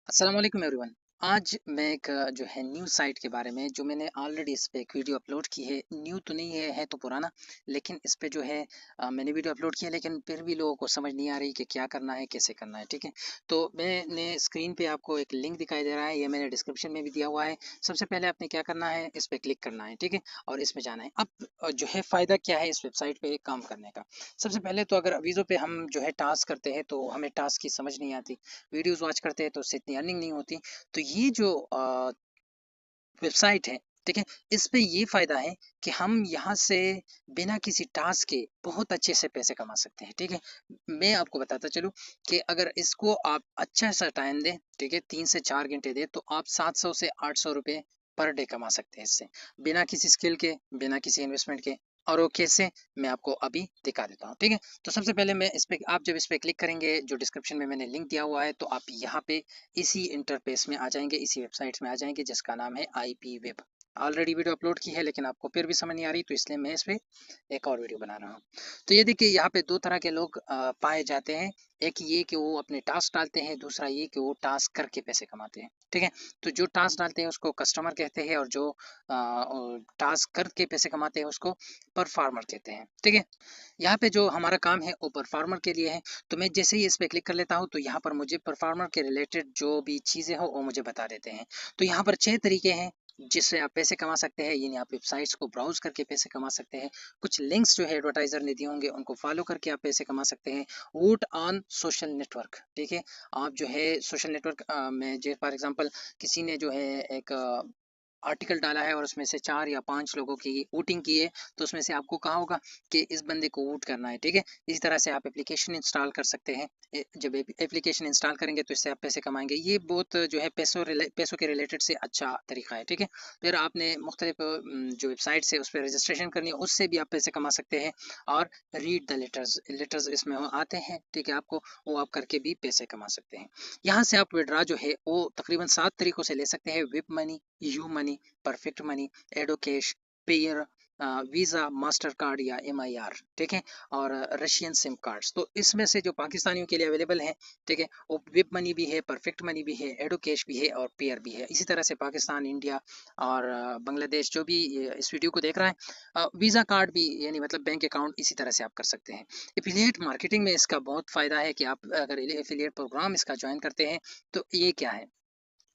अस्सलाम वालेकुम एवरीवन। आज मैं एक जो है न्यू साइट के बारे में जो मैंने ऑलरेडी इस पे एक वीडियो अपलोड की है। न्यू तो नहीं है तो पुराना, लेकिन इस पे जो है मैंने वीडियो अपलोड किया, लेकिन फिर भी लोगों को समझ नहीं आ रही कि क्या करना है, कैसे करना है। ठीक है, तो मैंने स्क्रीन पे आपको एक लिंक दिखाई दे रहा है, ये मैंने डिस्क्रिप्शन में भी दिया हुआ है। सबसे पहले आपने क्या करना है, इस पर क्लिक करना है। ठीक है, और इसमें जाना है। अब जो है फ़ायदा क्या है इस वेबसाइट पे काम करने का। सबसे पहले तो अगर वीज़ो पे हम जो है टास्क करते हैं तो हमें टास्क की समझ नहीं आती, वीडियोज़ वॉच करते हैं तो उससे इतनी अर्निंग नहीं होती। तो ये जो वेबसाइट है, ठीक है, इस पे ये फ़ायदा है कि हम यहाँ से बिना किसी टास्क के बहुत अच्छे से पैसे कमा सकते हैं। ठीक है, मैं आपको बताता चलूँ कि अगर इसको आप अच्छा सा टाइम दें, ठीक है, 3 से 4 घंटे दें, तो आप 700 से 800 रुपये पर डे कमा सकते हैं इससे, बिना किसी स्किल के, बिना किसी इन्वेस्टमेंट के। और वो कैसे, मैं आपको अभी दिखा देता हूँ। ठीक है, तो सबसे पहले मैं इस पे आप जब इस पे क्लिक करेंगे, जो डिस्क्रिप्शन में मैंने लिंक दिया हुआ है, तो आप यहाँ पे इसी इंटरफेस में आ जाएँगे, इसी वेबसाइट्स में आ जाएँगे जिसका नाम है IP web. Already video upload की है, लेकिन आपको फिर भी समझ नहीं आ रही, तो इसलिए मैं इस पे एक और वीडियो बना रहा हूँ। तो ये देखिए, यहाँ पे 2 तरह के लोग पाए जाते हैं। एक ये कि वो अपने टास्क डालते हैं, दूसरा ये कि वो टास्क करके पैसे कमाते हैं। ठीक है? तो जो टास्क डालते हैं उसको कस्टमर कहते हैं, और जो टास्क करके पैसे कमाते हैं उसको परफॉर्मर कहते हैं। ठीक है? यहाँ पे जो हमारा काम है वो परफॉर्मर के लिए है। तो मैं जैसे ही इस पे क्लिक कर लेता हूँ, तो यहाँ पर मुझे परफॉर्मर के रिलेटेड जो भी चीज़ें हो वो मुझे बता देते हैं। तो यहाँ पर 6 तरीके हैं जिससे आप पैसे कमा सकते हैं, यानी आप वेबसाइट्स को ब्राउज़ करके पैसे कमा सकते हैं। कुछ लिंक्स जो है एडवर्टाइज़र ने दिए होंगे उनको फॉलो करके आप पैसे कमा सकते हैं। वोट ऑन सोशल नेटवर्क, ठीक है? आप जो है सोशल नेटवर्क में जे फॉर एग्ज़ाम्पल किसी ने जो है एक आर्टिकल डाला है और उसमें से 4 या 5 लोगों की वोटिंग की है, तो उसमें से आपको कहा होगा कि इस बंदे को वोट करना है। ठीक है? इसी तरह से आप एप्लीकेशन इंस्टॉल कर सकते हैं। जब एप्लीकेशन इंस्टॉल करेंगे तो इससे आप पैसे कमाएँगे। ये बहुत जो है पैसों के रिलेटेड से अच्छा तरीका है। ठीक है? फिर आपने मुख्तलिफ जो वेबसाइट्स है उस पे रजिस्ट्रेशन करनी है, उससे भी आप पैसे कमा सकते हैं। और रीड द लेटर्स, लेटर्स इसमें आते हैं, ठीक है? आपको वो आप करके भी पैसे कमा सकते हैं। यहाँ से आप विथड्रॉ जो है वो तकरीबन 7 तरीकों से ले सकते हैं। Web Money, Yoo Money, Perfect Money, AdvCash, Payeer, Visa, Master Card या एमआईआर, ठीक है? और रशियन सिम कार्ड्स। तो इसमें से जो पाकिस्तानियों के लिए अवेलेबल हैं, ठीक है? वो विप मनी भी है, परफेक्ट मनी भी है, एडो कैश भी है और पेयर भी है। इसी तरह से पाकिस्तान, इंडिया और बांग्लादेश जो भी इस वीडियो को देख रहा है, वीज़ा कार्ड भी, यानी मतलब बैंक अकाउंट, इसी तरह से आप कर सकते हैं। एफिलिएट मार्केटिंग में इसका बहुत फ़ायदा है कि आप अगर एफिलिएट प्रोग्राम इसका जॉइन करते हैं, तो ये क्या है,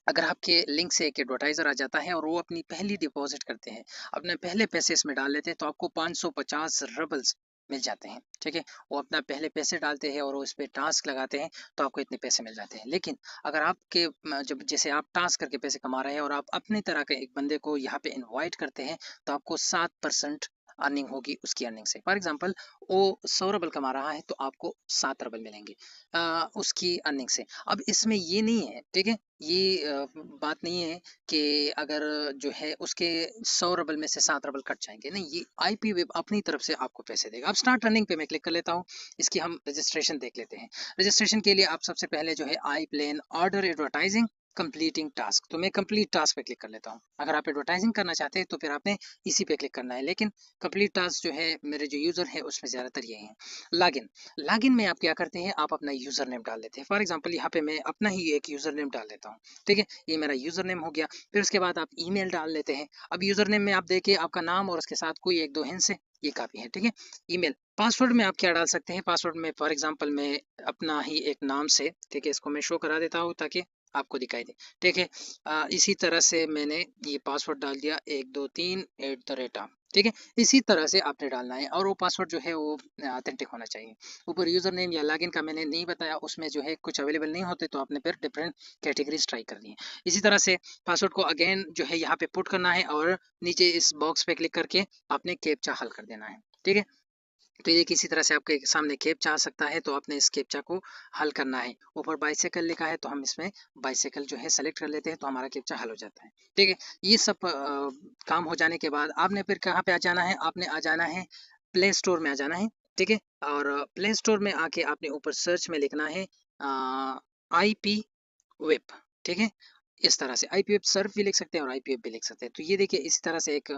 अगर आपके लिंक से एक एडवर्टाइज़र आ जाता है और वो अपनी पहली डिपॉज़िट करते हैं, अपने पहले पैसे इसमें डाल देते हैं, तो आपको 550 रबल्स मिल जाते हैं, ठीक है? वो अपना पहले पैसे डालते हैं और वो इस पे टास्क लगाते हैं, तो आपको इतने पैसे मिल जाते हैं। लेकिन अगर आपके जब जैसे आप टास्क करके पैसे कमा रहे हैं और आप अपने तरह के एक बंदे को यहाँ पे इनवाइट करते हैं, तो आपको 7% अर्निंग होगी उसकी अर्निंग से। फॉर एग्ज़ाम्पल वो 100 रबल कमा रहा है, तो आपको 7 रबल मिलेंगे उसकी अर्निंग से। अब इसमें ये नहीं है, ठीक है? ये बात नहीं है कि अगर जो है उसके 100 रबल में से 7 रबल कट जाएँगे, नहीं, ये आईपी वेब अपनी तरफ से आपको पैसे देगा। अब स्टार्ट अर्निंग पे मैं क्लिक कर लेता हूँ, इसकी हम रजिस्ट्रेशन देख लेते हैं। रजिस्ट्रेशन के लिए आप सबसे पहले जो है I plane order advertising completing task, तो मैं कंप्लीट टास्क पे क्लिक कर लेता हूँ। अगर आप एडवर्टाइजिंग करना चाहते हैं तो फिर आपने इसी पे क्लिक करना है, लेकिन कंप्लीट टास्क जो है मेरे जो यूज़र है उसमें ज़्यादातर यही हैं। लॉगिन, लॉगिन में आप क्या करते हैं, आप अपना यूज़र नेम डाल देते हैं। फॉर एग्ज़ाम्पल यहाँ पे मैं अपना ही एक यूज़र नेम डाल देता हूँ, ठीक है? ये मेरा यूज़र नेम हो गया। फिर उसके बाद आप ईमेल डाल लेते हैं। अब यूज़र नेम में आप देखिए आपका नाम और उसके साथ कोई 1-2 हिंट्स है, ये काफ़ी है, ठीक है? ईमेल, पासवर्ड में आप क्या डाल सकते हैं, पासवर्ड में फॉर एग्ज़ाम्पल मैं अपना ही एक नाम से, ठीक है? इसको मैं शो करा देता हूँ ताकि आपको दिखाई दे, ठीक है? इसी तरह से मैंने ये पासवर्ड डाल दिया 123 एट द रेट ऑफ, ठीक है? इसी तरह से आपने डालना है और वो पासवर्ड जो है वो ऑथेंटिक होना चाहिए। ऊपर यूज़र नेम या लॉगिन का मैंने नहीं बताया, उसमें जो है कुछ अवेलेबल नहीं होते, तो आपने फिर डिफरेंट कैटेगरीज़ ट्राई करनी है। इसी तरह से पासवर्ड को अगेन जो है यहाँ पे पुट करना है और नीचे इस बॉक्स पे क्लिक करके आपने कैप्चा हल कर देना है, ठीक है? तो ये किसी तरह से आपके सामने कैप्चा आ सकता है, तो आपने इस कैप्चा को हल करना है। ऊपर बाइसाइकिल लिखा है, तो हम इसमें बाइसाइकिल जो है सेलेक्ट कर लेते हैं, तो हमारा कैप्चा हल हो जाता है, ठीक है? ये सब काम हो जाने के बाद आपने फिर कहाँ पे आ जाना है, आपने आ जाना है प्ले स्टोर में आ जाना है, ठीक है? और प्ले स्टोर में आके आपने ऊपर सर्च में लिखना है आईपी वेब, ठीक है? इस तरह से आईपी वेब सर्फ भी लिख सकते हैं और आईपी वेब भी लिख सकते हैं। तो ये देखिए इस तरह से एक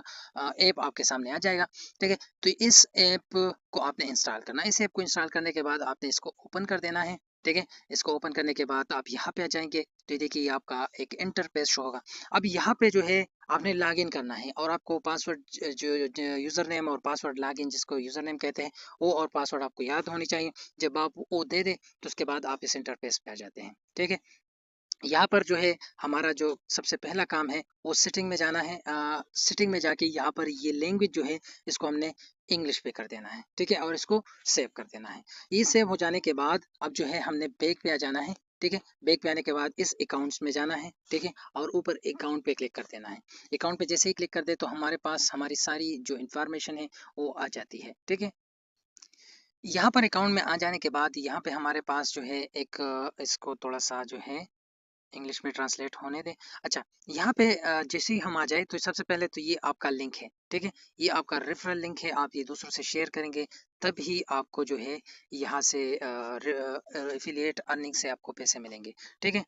ऐप आपके सामने आ जाएगा, ठीक है? तो इस ऐप को आपने इंस्टॉल करना है। इस ऐप को इंस्टॉल करने के बाद आपने इसको ओपन कर देना है, ठीक है। इसको ओपन करने के बाद आप यहाँ पे आ जाएँगे, तो ये देखिए ये आपका एक इंटरफ़ेस शो होगा। अब यहाँ पे जो है आपने लॉगिन करना है और आपको पासवर्ड जो यूज़र नेम और पासवर्ड लॉगिन जिसको यूज़र नेम कहते हैं, वो और पासवर्ड आपको याद होनी चाहिए। जब आप वो दे दें, तो उसके बाद आप इस इंटरफ़ेस पे आ जाते हैं, ठीक है। यहाँ पर जो है हमारा जो सबसे पहला काम है वो सेटिंग में जाना है। सेटिंग में जाके यहाँ पर ये लैंग्वेज जो है इसको हमने इंग्लिश पे कर देना है, ठीक है, और इसको सेव कर देना है। ये सेव हो जाने के बाद अब जो है हमने बैक पे आ जाना है, ठीक है। बैक पे आने के बाद इस अकाउंट्स में जाना है, ठीक है, और ऊपर अकाउंट पे क्लिक कर देना है। अकाउंट पे जैसे ही क्लिक कर दे तो हमारे पास हमारी सारी जो इन्फॉर्मेशन है वो आ जाती है, ठीक है। यहाँ पर अकाउंट में आ जाने के बाद यहाँ पे हमारे पास जो है एक इसको थोड़ा सा जो है इंग्लिश में ट्रांसलेट होने दें। अच्छा, यहाँ पे जैसे ही हम आ जाए तो सबसे पहले तो ये आपका लिंक है, ठीक है? ये आपका रेफरल लिंक है, आप ये दूसरों से शेयर करेंगे तभी आपको जो है यहाँ से एफिलिएट अर्निंग से आपको पैसे मिलेंगे, ठीक है?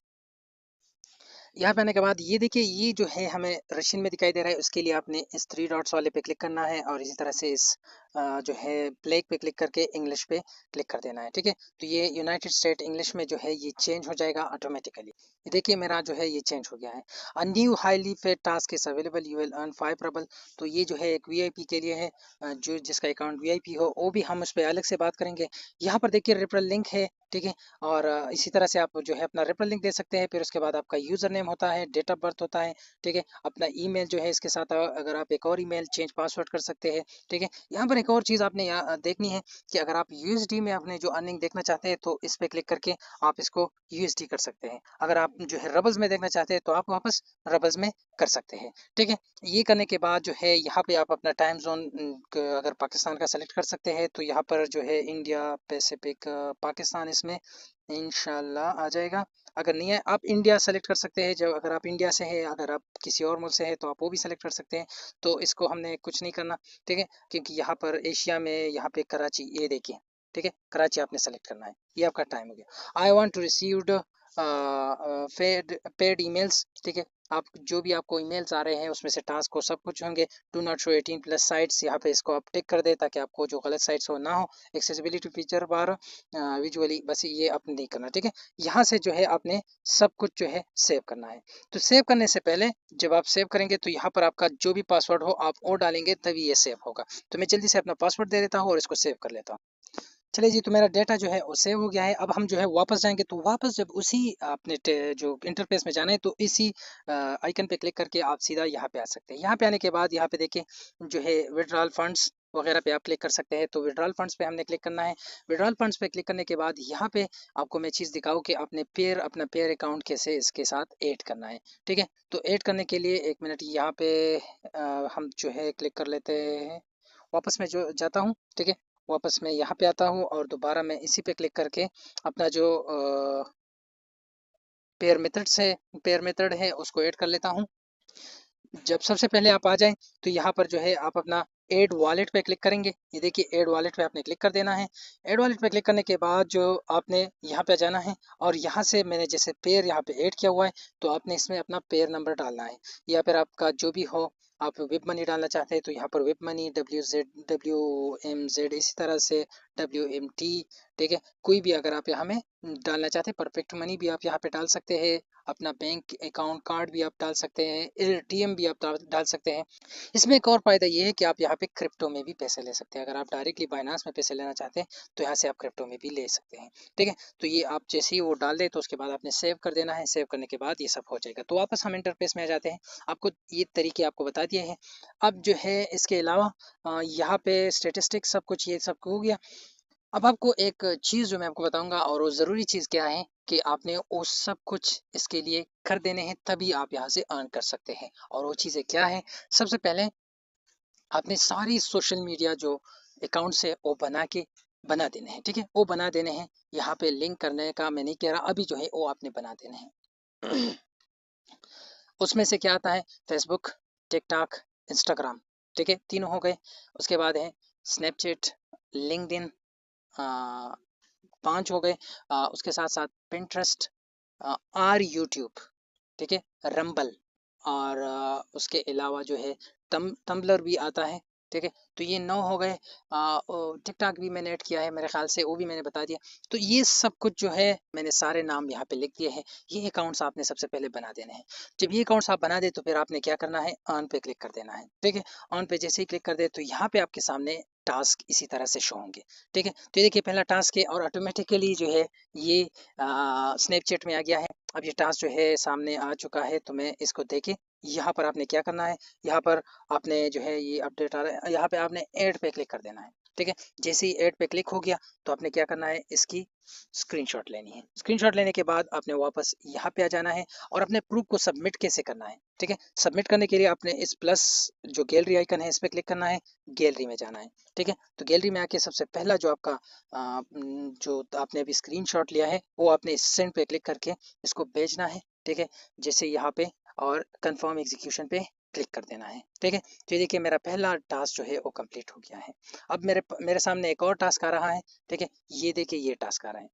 यहाँ पे आने के बाद ये देखिए ये जो है हमें रशियन में दिखाई दे रहा है, उसके लिए आपने इस 3 डॉट्स वाले पे क्लिक करना है और इसी तरह से इस जो है ब्लैक पे क्लिक करके इंग्लिश पे क्लिक कर देना है, ठीक है। तो ये यूनाइटेड स्टेट इंग्लिश में जो है ये चेंज हो जाएगा ऑटोमेटिकली। ये देखिए मेरा जो है ये चेंज हो गया है। A new highly paid task is available, you will earn 5 rouble. तो ये जो है एक वीआईपी के लिए है, जो जिसका अकाउंट वीआईपी हो वो भी हम उस पर अलग से बात करेंगे। यहाँ पर देखिए रेफरल लिंक है, ठीक है, और इसी तरह से आप जो है अपना रेफरल लिंक दे सकते हैं। फिर उसके बाद आपका यूज़र नेम होता है, डेट ऑफ बर्थ होता है, ठीक है, अपना ईमेल जो है इसके साथ अगर आप एक और ईमेल चेंज पासवर्ड कर सकते हैं, ठीक है। यहाँ पर एक और चीज़ आपने यहाँ देखनी है कि अगर आप यूएसडी में अपने जो अर्निंग देखना चाहते हैं तो इस पे क्लिक करके आप इसको यूएसडी कर सकते हैं। अगर आप जो है रबल्स में देखना चाहते हैं तो आप वापस रबल्स में कर सकते हैं, ठीक है। ये करने के बाद जो है यहाँ पे आप अपना टाइम जोन अगर पाकिस्तान का सेलेक्ट कर सकते हैं तो यहाँ पर जो है इंडिया पैसिफिक पाकिस्तान इसमें इंशाल्लाह आ जाएगा। अगर नहीं है आप इंडिया सेलेक्ट कर सकते हैं, जब अगर आप इंडिया से हैं, अगर आप किसी और मुल्क से हैं तो आप वो भी सेलेक्ट कर सकते हैं। तो इसको हमने कुछ नहीं करना, ठीक है, क्योंकि यहाँ पर एशिया में यहाँ पे कराची ये देखिए, ठीक है, कराची आपने सेलेक्ट करना है। ये आपका टाइम हो गया। I want to received paid emails, ठीक है। आप जो भी आपको ईमेल्स आ रहे हैं उसमें से टास्क को सब कुछ होंगे। Do not show 18 plus sites, यहाँ पे इसको आप टिक कर दे ताकि आपको जो गलत साइट्स हो ना हो। एक्सेसिबिलिटी फीचर बार विजुअली, बस ये आपने नहीं करना, ठीक है। यहाँ से जो है आपने सब कुछ जो है सेव करना है। तो सेव करने से पहले जब आप सेव करेंगे तो यहाँ पर आपका जो भी पासवर्ड हो आप वो डालेंगे तभी ये सेव होगा। तो मैं जल्दी से अपना पासवर्ड दे देता हूँ और इसको सेव कर लेता हूँ। चलिए जी, तो मेरा डेटा जो है वो सेव हो गया है। अब हम जो है वापस जाएँगे तो वापस जब उसी आपने टे जो इंटरफ़ेस में जाना है तो इसी आइकन पे क्लिक करके आप सीधा यहाँ पे आ सकते हैं। यहाँ पे आने के बाद यहाँ पे देखिए जो है विथड्रॉल फंड्स वगैरह पे आप क्लिक कर सकते हैं। तो विथड्रॉल फंड्स पे हमने क्लिक करना है। विथड्रॉल फंड्स पे क्लिक करने के बाद यहाँ पे आपको मैं चीज़ दिखाऊँ कि आपने अपना पेयर अकाउंट कैसे इसके साथ ऐड करना है, ठीक है? तो ऐड करने के लिए 1 मिनट यहाँ पे हम जो है क्लिक कर लेते हैं। वापस मैं जो जाता हूँ, ठीक है? वापस मैं यहाँ पे आता हूँ और दोबारा मैं इसी पे क्लिक करके अपना जो पेयर मेथड है उसको ऐड कर लेता हूँ। जब सबसे पहले आप आ जाएँ तो यहाँ पर जो है आप अपना ऐड वॉलेट पे क्लिक करेंगे। ये देखिए ऐड वॉलेट पे आपने क्लिक कर देना है। ऐड वॉलेट पे क्लिक करने के बाद जो आपने यहाँ पे जाना है और यहाँ से मैंने जैसे पेयर यहाँ पे ऐड किया हुआ है तो आपने इसमें अपना पेयर नंबर डालना है या फिर आपका जो भी हो। आप विप मनी डालना चाहते हैं तो यहाँ पर विप मनी WMZ इसी तरह से WMT, ठीक है। कोई भी अगर आप यहाँ में डालना चाहते हैं, परफेक्ट मनी भी आप यहाँ पे डाल सकते हैं। अपना बैंक अकाउंट कार्ड भी आप डाल सकते हैं, एटीएम भी आप डाल सकते हैं। इसमें एक और फ़ायदा ये है कि आप यहाँ पे क्रिप्टो में भी पैसे ले सकते हैं। अगर आप डायरेक्टली बाइनेंस में पैसे लेना चाहते हैं तो यहाँ से आप क्रिप्टो में भी ले सकते हैं, ठीक है। तो ये आप जैसे ही वो डाल दें तो उसके बाद आपने सेव कर देना है। सेव करने के बाद ये सब हो जाएगा। तो वापस हम इंटरफेस में आ जाते हैं। आपको ये तरीके आपको बता दिए हैं। अब जो है इसके अलावा यहाँ पे स्टेटिस्टिक्स सब कुछ ये सब हो गया। अब आपको एक चीज़ जो मैं आपको बताऊँगा और वो ज़रूरी चीज़ क्या है कि आपने वो सब कुछ इसके लिए कर देने हैं तभी आप यहाँ से अर्न कर सकते हैं। और वो चीज़ें क्या हैं? सबसे पहले आपने सारी सोशल मीडिया जो अकाउंट्स है वो बना देने हैं, ठीक है? वो बना देने हैं। यहाँ पे लिंक करने का मैं नहीं कह रहा, अभी जो है वो आपने बना देने हैं। उसमें से क्या आता है? फ़ेसबुक, टिकटॉक, इंस्टाग्राम, ठीक है? तीनों हो गए। उसके बाद है स्नैपचैट, लिंक्डइन, अ 5 हो गए। उसके साथ-साथ पिंटरेस्ट, और यूट्यूब, ठीक है? रंबल और उसके अलावा जो है टम्बलर भी आता है। ठीक है, तो ये 9 हो गए। टिकटॉक भी मैंने ऐड किया है मेरे ख्याल से, वो भी मैंने बता दिया। तो ये सब कुछ जो है मैंने सारे नाम यहाँ पे लिख दिए हैं। ये अकाउंट्स आपने सबसे पहले बना देने हैं। जब ये अकाउंट्स आप बना दे तो फिर आपने क्या करना है, ऑन पे क्लिक कर देना है। ठीक है, ऑन पे जैसे ही क्लिक कर दे तो यहाँ पे आपके सामने टास्क इसी तरह से शो होंगे। ठीक है, तो ये देखिए पहला टास्क है और ऑटोमेटिकली जो है ये स्नैपचैट में आ गया है। अब ये टास्क जो है सामने आ चुका है, तो मैं इसको देके यहाँ पर आपने क्या करना है, यहाँ पर आपने जो है ये अपडेट आ रहा है, यहाँ पे आपने ऐड पे क्लिक कर देना है। ठीक है, जैसे ही ऐड पे क्लिक हो गया तो आपने क्या करना है, इसकी स्क्रीनशॉट लेनी है। स्क्रीनशॉट लेने के बाद आपने वापस यहाँ पे आ जाना है और अपने प्रूफ को सबमिट कैसे करना है। ठीक है, सबमिट करने के लिए आपने इस प्लस जो गैलरी आइकन है इस पे क्लिक करना है, गैलरी में जाना है। ठीक है, तो गैलरी में आके सबसे पहला जो आपका जो आपने अभी स्क्रीनशॉट लिया है वो आपने सेंड पे क्लिक करके इसको भेजना है। ठीक है, जैसे यहाँ पे और कंफर्म एग्जीक्यूशन पे क्लिक कर देना है। ठीक है, तो ये देखिए मेरा पहला टास्क जो है वो कंप्लीट हो गया है। अब मेरे सामने एक और टास्क आ रहा है। ठीक है, ये देखिए ये टास्क आ रहा है।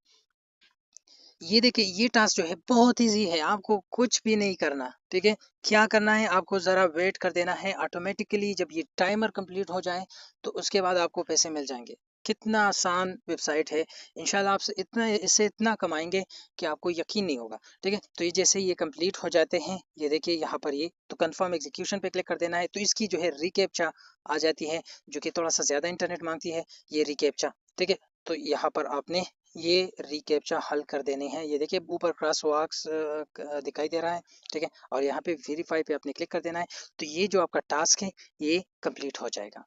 ये देखिए ये टास्क जो है बहुत इजी है, आपको कुछ भी नहीं करना। ठीक है, क्या करना है, आपको ज़रा वेट कर देना है। ऑटोमेटिकली जब ये टाइमर कंप्लीट हो जाए तो उसके बाद आपको पैसे मिल जाएंगे। कितना आसान वेबसाइट है, इंशाल्लाह आपसे इतना इससे इतना कमाएंगे कि आपको यकीन नहीं होगा। ठीक है, तो ये जैसे ही ये कंप्लीट हो जाते हैं, ये देखिए यहाँ पर ये तो कंफर्म एग्जीक्यूशन पे क्लिक कर देना है। तो इसकी जो है रिकैप्चा आ जाती है, जो कि थोड़ा सा ज़्यादा इंटरनेट मांगती है, ये रिकैप्चा। ठीक है, तो यहाँ पर आपने ये रिकैप्चा हल कर देने हैं। ये देखिए ऊपर क्रॉस वॉक्स दिखाई दे रहा है। ठीक है, और यहाँ पे वेरीफाई पे आपने क्लिक कर देना है। तो ये जो आपका टास्क है ये कंप्लीट हो जाएगा।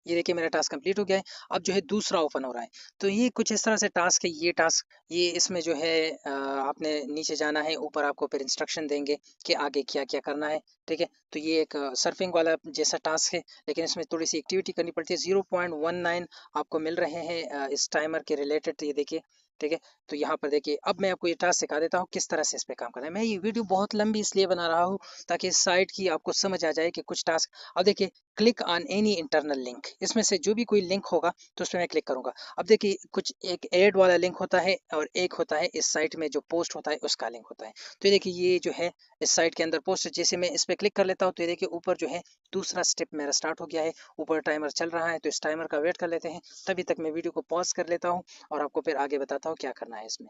ये देखिए मेरा टास्क कंप्लीट हो गया है। अब जो है दूसरा ओपन हो रहा है। तो ये कुछ इस तरह से टास्क है। ये टास्क ये इसमें जो है आपने नीचे जाना है, ऊपर आपको फिर इंस्ट्रक्शन देंगे कि आगे क्या क्या करना है। ठीक है, तो ये एक सर्फिंग वाला जैसा टास्क है, लेकिन इसमें थोड़ी सी एक्टिविटी करनी पड़ती है। 0.19 आपको मिल रहे हैं इस टाइमर के रिलेटेड। ये देखिए, ठीक है, तो यहाँ पर देखिए अब मैं आपको ये टास्क सिखा देता हूँ किस तरह से इस पे काम करना है। मैं ये वीडियो बहुत लंबी इसलिए बना रहा हूँ ताकि इस साइट की आपको समझ आ जाए कि कुछ टास्क। अब देखिए click on any internal link, इसमें से जो भी कोई लिंक होगा तो उस पर मैं क्लिक करूंगा। अब देखिए कुछ एक ऐड वाला लिंक होता है और एक होता है इस साइट में जो पोस्ट होता है उसका लिंक होता है। तो ये देखिए ये जो है इस साइट के अंदर पोस्ट, जैसे मैं इस पर क्लिक कर लेता हूँ तो ये देखिए ऊपर जो है दूसरा स्टेप मेरा स्टार्ट हो गया है। ऊपर टाइमर चल रहा है, तो इस टाइमर का वेट कर लेते हैं। तभी तक मैं वीडियो को पॉज कर लेता हूँ और आपको फिर आगे बताता हूँ क्या करना है इसमें।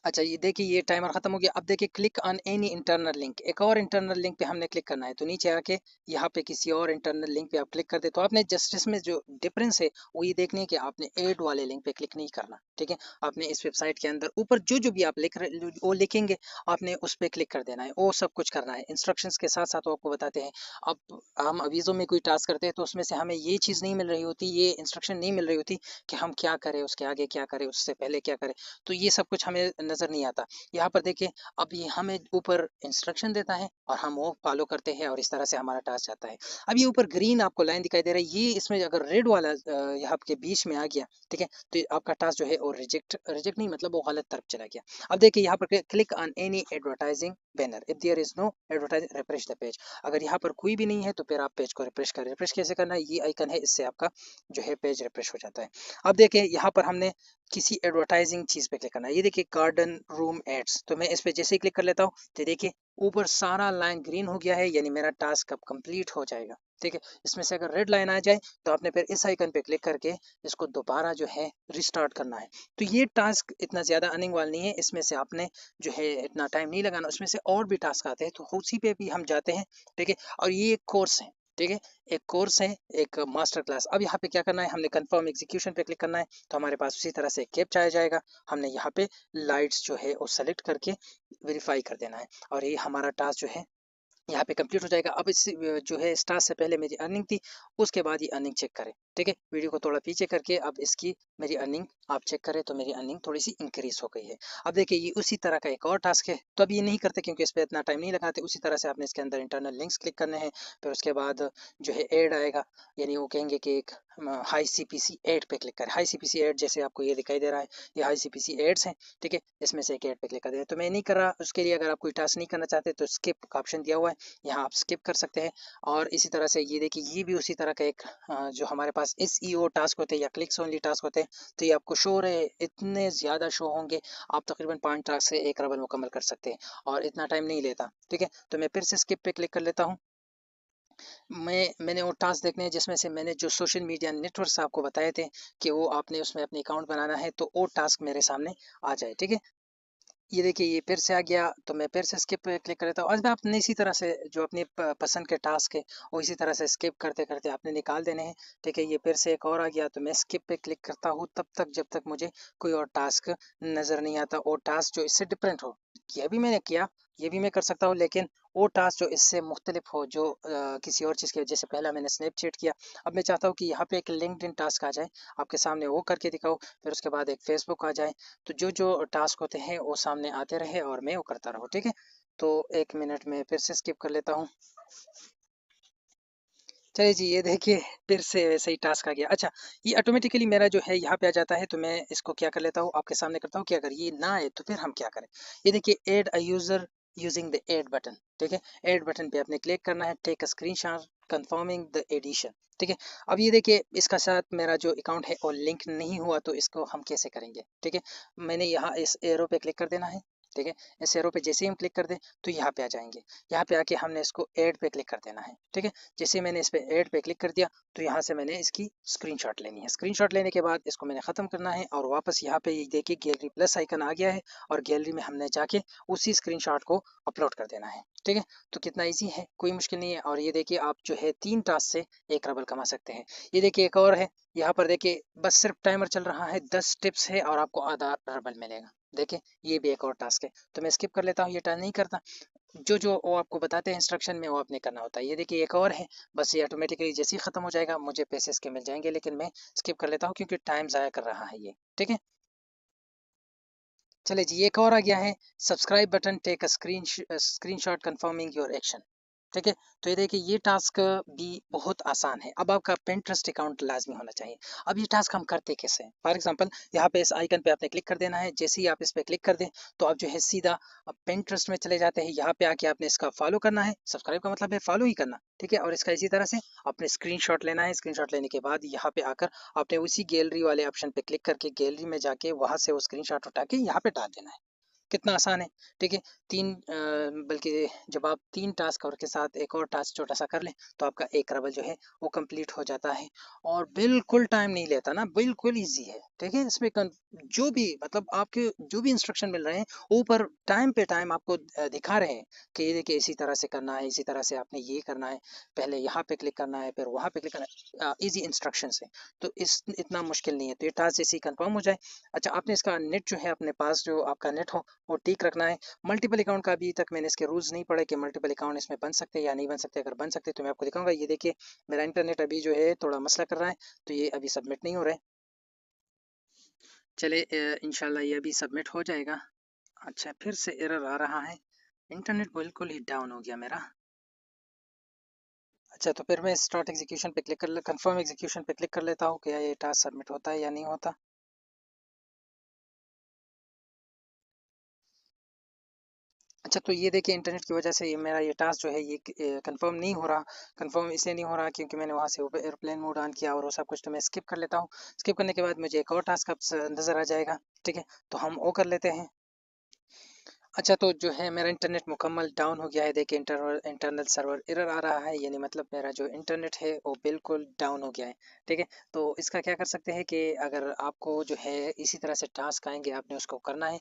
अच्छा ये देखिए ये टाइमर खत्म हो गया। अब देखिए click on any internal link, एक और इंटरनल लिंक पे हमने क्लिक करना है। तो नीचे आके यहाँ पे किसी और इंटरनल लिंक पे आप क्लिक कर दे तो आपने जस्ट इसमें जो डिफरेंस है वो ये देखने है कि आपने एड वाले लिंक पे क्लिक नहीं करना। ठीक है, आपने इस वेबसाइट के अंदर ऊपर जो जो भी आप लिख रहे वो लिखेंगे, आपने उस पर क्लिक कर देना है। वो सब कुछ करना है इंस्ट्रक्शंस के साथ साथ वो आपको बताते हैं। अब हम अवीज़ो में कोई टास्क करते हैं तो उसमें से हमें ये चीज़ नहीं मिल रही होती, ये इंस्ट्रक्शन नहीं मिल रही होती कि हम क्या करें, उसके आगे क्या करें, उससे पहले क्या करें। तो ये सब कुछ हमें नज़र नहीं आता। यहाँ पर देखिए अब ये हमें ऊपर इंस्ट्रक्शन देता है और हम वो फॉलो करते हैं और इस तरह से हमारा टास्क जाता है। अब ये ऊपर ग्रीन आपको लाइन दिखाई दे रहा है, ये इसमें अगर रेड वाला यहाँ के बीच में आ गया, ठीक है, तो आपका टास्क जो है वो रिजेक्ट रिजेक्ट नहीं मतलब वो गलत तरफ चला गया। अब देखिए यहाँ पर click on any advertising banner if there is no advertise refresh the page. अगर यहाँ पर कोई भी नहीं है तो फिर आप पेज को रिफ्रेश करें। रिफ्रेश कैसे करना है, ये आइकन है, इससे आपका जो है पेज रिफ्रेश हो जाता है। अब देखिए यहाँ पर हमने किसी एडवर्टाइजिंग चीज पे क्लिक करना है। ये देखिए गार्डन रूम एड्स, तो मैं इस पे जैसे ही क्लिक कर लेता हूँ तो देखिए ऊपर सारा लाइन ग्रीन हो गया है, यानी मेरा टास्क अब कंप्लीट हो जाएगा। ठीक है, इसमें से अगर रेड लाइन आ जाए तो आपने फिर इस आइकन पे क्लिक करके इसको दोबारा जो है रिस्टार्ट करना है। तो ये टास्क इतना ज़्यादा अर्निंग वाला नहीं है, इसमें से आपने जो है इतना टाइम नहीं लगाना। उसमें से और भी टास्क आते हैं तो उसी पे भी हम जाते हैं। ठीक है, और ये एक कोर्स है। ठीक है, एक कोर्स है, एक मास्टर क्लास। अब यहाँ पे क्या करना है, हमने कंफर्म एग्जीक्यूशन पे क्लिक करना है तो हमारे पास उसी तरह से एक कैप्चा आ जाएगा। हमने यहाँ पे लाइट्स जो है वो सेलेक्ट करके वेरीफाई कर देना है और ये हमारा टास्क जो है यहाँ पे कंप्लीट हो जाएगा। अब इस जो है स्टार से पहले मेरी अर्निंग थी, उसके बाद ये अर्निंग चेक करें। ठीक है, वीडियो को थोड़ा पीछे करके अब इसकी मेरी अर्निंग आप चेक करें तो मेरी अर्निंग थोड़ी सी इंक्रीज हो गई है। अब देखिए ये उसी तरह का एक और टास्क है, तो अब ये नहीं करते क्योंकि इस पर इतना टाइम नहीं लगाते। उसी तरह से आपने इसके अंदर इंटरनल लिंक्स क्लिक करने हैं, फिर उसके बाद जो है एड आएगा, यानी वो कहेंगे कि एक हाई CPC एड पे क्लिक करें। हाई CPC एड जैसे आपको ये दिखाई दे रहा है, ये हाई CPC एड्स हैं। ठीक है, इसमें से एक एड पे क्लिक कर दें। तो मैं नहीं कर रहा, उसके लिए अगर आप कोई टास्क नहीं करना चाहते तो स्किप का ऑप्शन दिया हुआ है, यहाँ आप स्किप कर सकते हैं। और इसी तरह से ये देखिए ये भी उसी तरह का एक जो हमारे पास SEO टास्क होते हैं या क्लिक्स ओनली टास्क होते हैं, तो ये आपको शो हो रहे हैं, इतने ज़्यादा शो होंगे। आप तकरीबन 5 टास्क से एक रबल मुकम्मल कर सकते हैं और इतना टाइम नहीं लेता। ठीक है, तो मैं फिर से स्किप पे क्लिक कर लेता हूँ। मैंने वो टास्क देखने हैं जिसमें से मैंने जो सोशल मीडिया नेटवर्क्स आपको बताए थे कि वो आपने उसमें अपने अकाउंट बनाना है, तो वो टास्क मेरे सामने आ जाए, ठीक है। ये देखिए ये फिर से आ गया, तो मैं फिर से स्किप पे क्लिक कर लेता हूँ। आज मैं अपने इसी तरह से जो अपनी पसंद के टास्क है वो इसी तरह से स्किप करते करते आपने निकाल देने हैं, ठीक है। ये फिर से एक और आ गया, तो मैं स्किप पे क्लिक करता हूँ तब तक जब तक मुझे कोई और टास्क नज़र नहीं आता, और टास्क जो इससे डिफरेंट हो। ये भी मैंने किया, ये भी मैं कर सकता हूँ, लेकिन वो टास्क जो इससे मुख्तलिफ हो, जो किसी और चीज़ के, जैसे पहला मैंने स्नैपचैट किया, अब मैं चाहता हूँ कि यहाँ पे एक लिंक्डइन टास्क आ जाए आपके सामने, वो करके दिखाओ, फिर उसके बाद एक फेसबुक आ जाए। तो जो जो टास्क होते हैं वो सामने आते रहे और मैं वो करता रहूँ, ठीक है। तो 1 मिनट में फिर से स्किप कर लेता हूँ। चलिए जी, ये देखिए फिर से वैसे ही टास्क आ गया। अच्छा, ये ऑटोमेटिकली मेरा जो है यहाँ पे आ जाता है, तो मैं इसको क्या कर लेता हूँ, आपके सामने करता हूँ कि अगर ये ना आए तो फिर हम क्या करें। ये देखिए add a user using the add button, ठीक है। ऐड बटन पे आपने क्लिक करना है, take a screenshot confirming the addition, ठीक है। अब ये देखिए इसका साथ मेरा जो अकाउंट है वो लिंक नहीं हुआ, तो इसको हम कैसे करेंगे, ठीक है। मैंने यहाँ इस एरो पे क्लिक कर देना है, ठीक है। इस एरो पे जैसे ही हम क्लिक कर दें तो यहाँ पे आ जाएंगे। यहाँ पे आके हमने इसको ऐड पे क्लिक कर देना है, ठीक है। जैसे मैंने इस पे ऐड पे क्लिक कर दिया, तो यहाँ से मैंने इसकी स्क्रीनशॉट लेनी है। स्क्रीनशॉट लेने के बाद इसको मैंने ख़त्म करना है, और वापस यहाँ पे ये देखिए गैलरी प्लस आइकन आ गया है, और गैलरी में हमने जाके उसी स्क्रीनशॉट को अपलोड कर देना है, ठीक है। तो कितना ईजी है, कोई मुश्किल नहीं है। और ये देखिए आप जो है 3 टास्क से 1 रबल कमा सकते हैं। ये देखिए एक और है, यहाँ पर देखिए बस सिर्फ टाइमर चल रहा है, 10 टिप्स है और आपको आधा रबल मिलेगा। देखिए ये भी एक और टास्क है, तो मैं स्किप कर लेता हूँ, ये टाइम नहीं करता। जो जो वो आपको बताते हैं इंस्ट्रक्शन में वो आपने करना होता है। ये देखिए एक और है, बस ये ऑटोमेटिकली जैसे ही खत्म हो जाएगा मुझे पैसे इसके मिल जाएंगे, लेकिन मैं स्किप कर लेता हूँ क्योंकि टाइम ज़ाया कर रहा है ये, ठीक है। चलिए जी, एक और आ गया है, subscribe button take a screenshot confirming your action, ठीक है। तो ये देखिए ये टास्क भी बहुत आसान है। अब आपका Pinterest अकाउंट लाजमी होना चाहिए। अब ये टास्क हम करते कैसे हैं, फॉर एग्जांपल यहाँ पे इस आइकन पे आपने क्लिक कर देना है, जैसे ही आप इस पे क्लिक कर दें तो आप जो है सीधा Pinterest में चले जाते हैं। यहाँ पे आके आपने इसका फॉलो करना है, सब्सक्राइब का मतलब है फॉलो ही करना, ठीक है। और इसका इसी तरह से आपने स्क्रीनशॉट लेना है, स्क्रीनशॉट लेने के बाद यहाँ पे आकर आपने उसी गैलरी वाले ऑप्शन पे क्लिक करके गैलरी में जाके वहाँ से वो स्क्रीनशॉट उठा के यहाँ पे डाल देना है। कितना आसान है, ठीक है। बल्कि जब आप 3 टास्क और के साथ एक और टास्क छोटा सा कर लें तो आपका 1 रबल जो है वो कंप्लीट हो जाता है, और बिल्कुल टाइम नहीं लेता ना, बिल्कुल इजी है, ठीक है। इसमें जो भी मतलब आपके जो भी इंस्ट्रक्शन मिल रहे हैं ऊपर टाइम पे टाइम आपको दिखा रहे हैं कि ये देखिए इसी तरह से करना है, इसी तरह से आपने ये करना है, पहले यहाँ पे क्लिक करना है फिर वहाँ पे क्लिक करना है, इजी इंस्ट्रक्शन है। तो इस इतना मुश्किल नहीं है, तो ये टास्क जैसे ही कंफर्म हो जाए। अच्छा, आपने इसका नेट जो है अपने पास जो आपका नेट हो वो ठीक रखना है। मल्टीपल अकाउंट का अभी तक मैंने इसके रूल्स नहीं पढ़े कि मल्टीपल अकाउंट इसमें बन सकते हैं या नहीं बन सकते। अगर बन सकते तो मैं आपको दिखाऊंगा। ये देखिए मेरा इंटरनेट अभी जो है थोड़ा मसला कर रहा है, तो ये अभी सबमिट नहीं हो रहा है। चले इंशाल्लाह ये अभी सबमिट हो जाएगा। अच्छा, फिर से एरर आ रहा है, इंटरनेट बिल्कुल ही डाउन हो गया मेरा। अच्छा, तो फिर मैं स्टार्ट एग्जीक्यूशन पे क्लिक कर कंफर्म एग्जीक्यूशन पे क्लिक कर लेता हूँ, क्या ये टास्क सबमिट होता है या नहीं होता। अच्छा, तो ये देखिए इंटरनेट की वजह से ये मेरा ये टास्क जो है ये कंफर्म नहीं हो रहा। कंफर्म इसलिए नहीं हो रहा क्योंकि मैंने वहाँ से एयरप्लेन मोड ऑन किया और वो सब कुछ, तो मैं स्किप कर लेता हूँ। स्किप करने के बाद मुझे एक और टास्क अब नज़र आ जाएगा, ठीक है। तो हम वो कर लेते हैं। अच्छा, तो जो है मेरा इंटरनेट मुकम्मल डाउन हो गया है। देखिए इंटरनल सर्वर एरर आ रहा है, यानी मतलब मेरा जो इंटरनेट है वो बिल्कुल डाउन हो गया है, ठीक है। तो इसका क्या कर सकते हैं कि अगर आपको जो है इसी तरह से टास्क आएंगे आपने उसको करना है।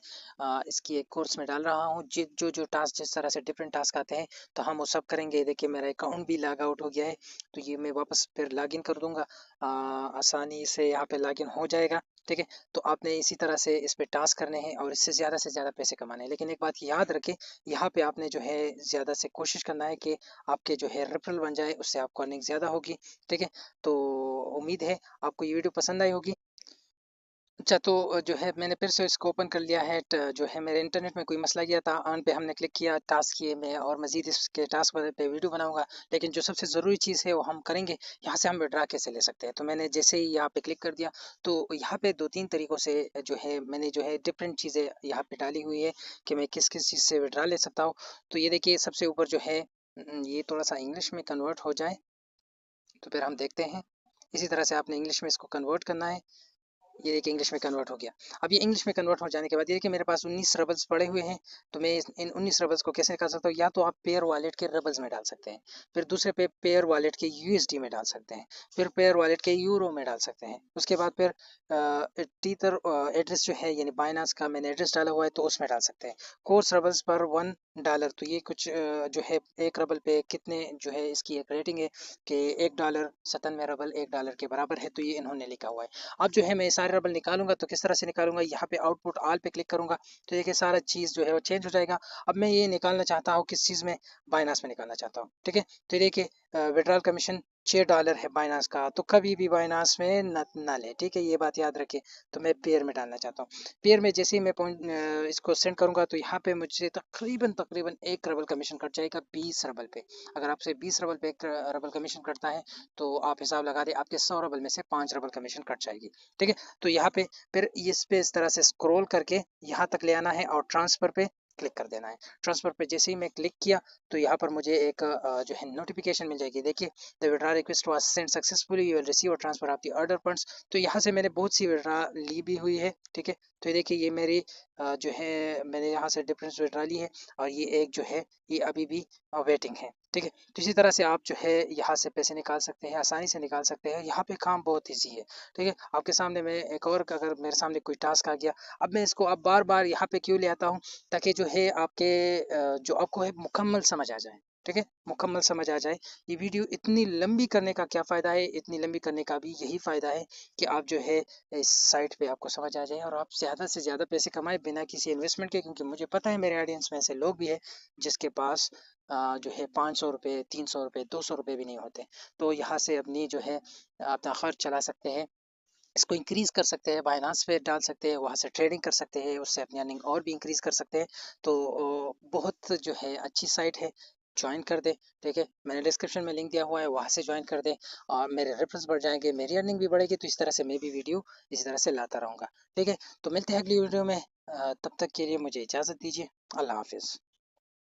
इसकी एक कोर्स में डाल रहा हूँ, जो जो टास्क जिस तरह से डिफरेंट टास्क आते हैं तो हम वो सब करेंगे। देखिए मेरा अकाउंट भी लॉग आउट हो गया है, तो ये मैं वापस फिर लॉगिन कर दूंगा, आसानी से यहाँ पे लॉगिन हो जाएगा, ठीक है। तो आपने इसी तरह से इस पे टास्क करने हैं और इससे ज़्यादा से ज़्यादा पैसे कमाने हैं। लेकिन एक बात याद रखें, यहाँ पे आपने जो है ज़्यादा से कोशिश करना है कि आपके जो है रेफरल बन जाए, उससे आपको अर्निंग ज़्यादा होगी, ठीक है। तो उम्मीद है आपको ये वीडियो पसंद आई होगी। अच्छा, तो जो है मैंने फिर से इसको ओपन कर लिया है। जो है मेरे इंटरनेट में कोई मसला गया था, ऑन पे हमने क्लिक किया, टास्क किए, मैं और मज़ीद इसके टास्क पे वीडियो बनाऊंगा। लेकिन जो सबसे ज़रूरी चीज़ है वो हम करेंगे, यहाँ से हम विड्रा कैसे ले सकते हैं। तो मैंने जैसे ही यहाँ पे क्लिक कर दिया, तो यहाँ पे 2-3 तरीक़ों से जो है मैंने जो है डिफरेंट चीज़ें यहाँ पे डाली हुई है कि मैं किस किस चीज़ से विड्रा ले सकता हूँ। तो ये देखिए सबसे ऊपर जो है ये थोड़ा सा इंग्लिश में कन्वर्ट हो जाए तो फिर हम देखते हैं। इसी तरह से आपने इंग्लिश में इसको कन्वर्ट करना है। ये देखिए इंग्लिश में कन्वर्ट हो गया। अब ये इंग्लिश में कन्वर्ट हो जाने के बाद ये देखिए मेरे पास 19 रबल्स पड़े हुए हैं। तो मैं इन 19 रबल्स को कैसे निकाल सकता हूँ, या तो आप पेयर वॉलेट के रबल्स में डाल सकते हैं, फिर दूसरे पे पेयर वॉलेट के यूएसडी में डाल सकते हैं, फिर पेयर वॉलेट के यूरो में डाल सकते हैं। उसके बाद फिर टीथर एड्रेस जो है यानी बाइनांस का मैंने एड्रेस डाला हुआ है तो उसमें डाल सकते हैं। कोर्स रबल्स पर $1, तो ये कुछ जो है एक रबल पे कितने जो है इसकी एक रेटिंग है कि $1 97 रबल $1 के बराबर है, तो ये इन्होंने लिखा हुआ है। अब जो है मैं सारे रबल निकालूंगा तो किस तरह से निकालूंगा, यहाँ पे आउटपुट ऑल पे क्लिक करूंगा तो देखिए सारा चीज़ जो है वो चेंज हो जाएगा। अब मैं ये निकालना चाहता हूँ किस चीज़ में, बाइनास में निकालना चाहता हूँ, ठीक है। तो देखिए विड्रॉल कमीशन $6 है बाइनास का, तो कभी भी बाइनास में ना ले, ठीक है, ये बात याद रखिए। तो मैं पेयर में डालना चाहता हूँ। पेयर में जैसे ही मैं इसको सेंड करूंगा तो यहाँ पे मुझे तकरीबन तकरीबन 1 रबल कमीशन कट जाएगा 20 रबल पे। अगर आपसे 20 रबल पे 1 रबल कमीशन कटता है तो आप हिसाब लगा दें आपके 100 रबल में से 5 रबल कमीशन कट जाएगी, ठीक है। तो यहाँ पे फिर इस पे इस तरह से स्क्रॉल करके यहाँ तक ले आना है और ट्रांसफर पे क्लिक कर देना है। ट्रांसफर पे जैसे ही मैं क्लिक किया तो यहाँ पर मुझे एक जो है नोटिफिकेशन मिल जाएगी। देखिए the withdraw request was send successfully, you will receive और transfer of the order funds. तो यहाँ से मैंने बहुत सी विड्रॉ ली भी हुई है, ठीक है। तो ये देखिए ये मेरी जो है मैंने यहाँ से डिफरेंस विड्रॉ ली है और ये एक जो है ये अभी भी वेटिंग है, ठीक है। तो इसी तरह से आप जो है यहाँ से पैसे निकाल सकते हैं, आसानी से निकाल सकते हैं। यहाँ पे काम बहुत ईजी है, ठीक है। आपके सामने मैं एक और, अगर मेरे सामने कोई टास्क आ गया, अब मैं इसको अब बार बार यहाँ पे क्यों ले आता हूँ, ताकि जो है आपके जो आपको है मुकम्मल समझ आ जाए, ठीक है, मुकम्मल समझ आ जाए। ये वीडियो इतनी लंबी करने का क्या फ़ायदा है, इतनी लंबी करने का भी यही फ़ायदा है कि आप जो है इस साइट पे आपको समझ आ जाए और आप ज़्यादा से ज़्यादा पैसे कमाएं बिना किसी इन्वेस्टमेंट के। क्योंकि मुझे पता है मेरे ऑडियंस में ऐसे लोग भी है जिसके पास जो है ₹500 ₹300 ₹200 भी नहीं होते। तो यहाँ से अपनी जो है अपना खर्च चला सकते हैं, इसको इंक्रीज़ कर सकते हैं, बाइनांस पे डाल सकते हैं, वहाँ से ट्रेडिंग कर सकते हैं, उससे अपनी अर्निंग और भी इंक्रीज़ कर सकते हैं। तो बहुत जो है अच्छी साइट है, जॉइन कर दें, ठीक है। मैंने डिस्क्रिप्शन में लिंक दिया हुआ है, वहाँ से जॉइन कर दें और मेरे रेफरेंस बढ़ जाएँगे, मेरी अर्निंग भी बढ़ेगी। तो इस तरह से मैं भी वीडियो इसी तरह से लाता रहूँगा, ठीक है। तो मिलते हैं अगली वीडियो में, तब तक के लिए मुझे इजाज़त दीजिए। अल्लाह हाफ़िज़।